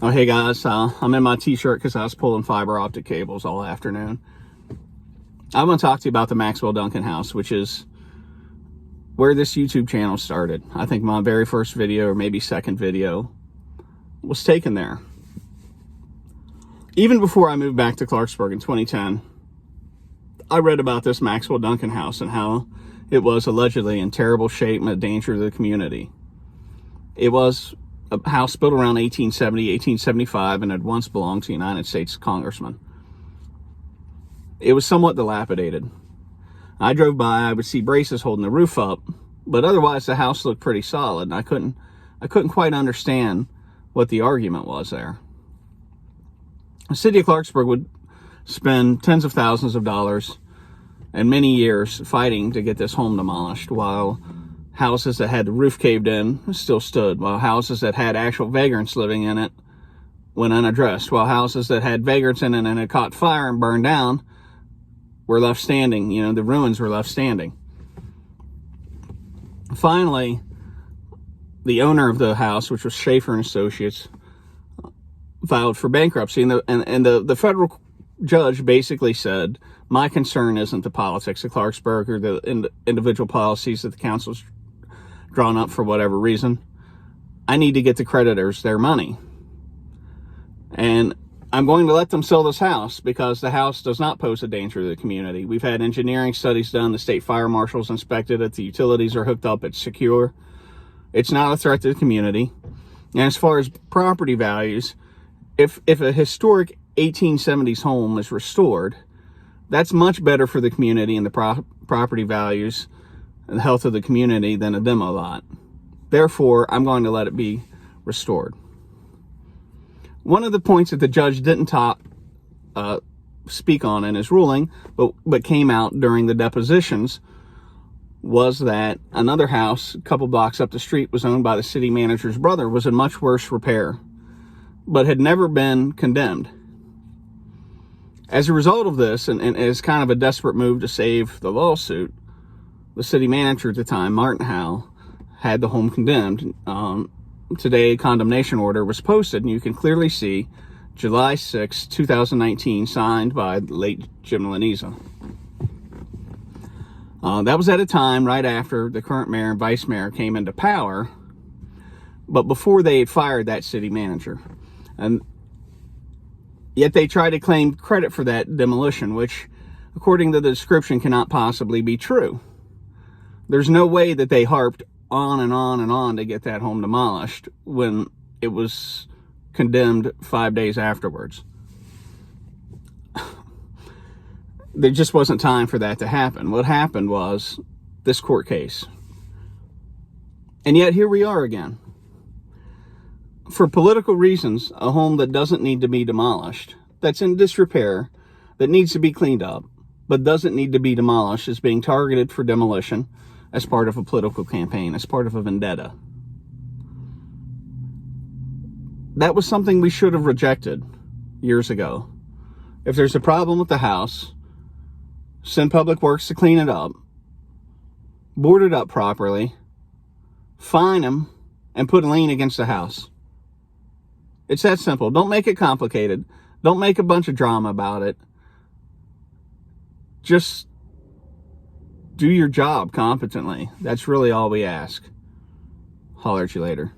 Oh, hey guys, I'm in my t-shirt because I was pulling fiber optic cables all afternoon. I want to talk to you about the Maxwell-Duncan House, which is where this YouTube channel started. I think my very first video, or maybe second video, was taken there. Even before I moved back to Clarksburg in 2010, I read about this Maxwell-Duncan House and how it was allegedly in terrible shape and a danger to the community. It was a house built around 1870, 1875, and had once belonged to a United States congressman. It was somewhat dilapidated. I drove by, I would see braces holding the roof up, but otherwise the house looked pretty solid, and I couldn't quite understand what the argument was there. The city of Clarksburg would spend tens of thousands of dollars and many years fighting to get this home demolished, while houses that had the roof caved in still stood, while houses that had actual vagrants living in it went unaddressed, while houses that had vagrants in it and had caught fire and burned down were left standing. You know, the ruins were left standing. Finally, the owner of the house, which was Schaefer and Associates, filed for bankruptcy, and the federal judge basically said, my concern isn't the politics of Clarksburg or the individual policies that the council's drawn up for whatever reason. I need to get the creditors their money. And I'm going to let them sell this house because the house does not pose a danger to the community. We've had engineering studies done. The state fire marshals inspected it. The utilities are hooked up. It's secure. It's not a threat to the community. And as far as property values, if a historic 1870s home is restored, that's much better for the community and the property values and the health of the community than a demo lot. Therefore, I'm going to let it be restored. One of the points that the judge didn't speak on in his ruling, but came out during the depositions, was that another house a couple blocks up the street was owned by the city manager's brother, was in much worse repair, but had never been condemned. As a result of this, and as kind of a desperate move to save the lawsuit, the city manager at the time, Martin Howe, had the home condemned. Today, a condemnation order was posted, and you can clearly see July 6, 2019, signed by the late Jim Laneza. That was at a time right after the current mayor and vice mayor came into power, but before they had fired that city manager. And yet they try to claim credit for that demolition, which, according to the description, cannot possibly be true. There's no way that they harped on and on and on to get that home demolished when it was condemned 5 days afterwards. There just wasn't time for that to happen. What happened was this court case. And yet here we are again. For political reasons, a home that doesn't need to be demolished, that's in disrepair, that needs to be cleaned up, but doesn't need to be demolished, is being targeted for demolition as part of a political campaign, as part of a vendetta. That was something we should have rejected years ago. If there's a problem with the house, send Public Works to clean it up, board it up properly, fine them, and put a lien against the house. It's that simple. Don't make it complicated. Don't make a bunch of drama about it. Just do your job competently. That's really all we ask. Holler at you later.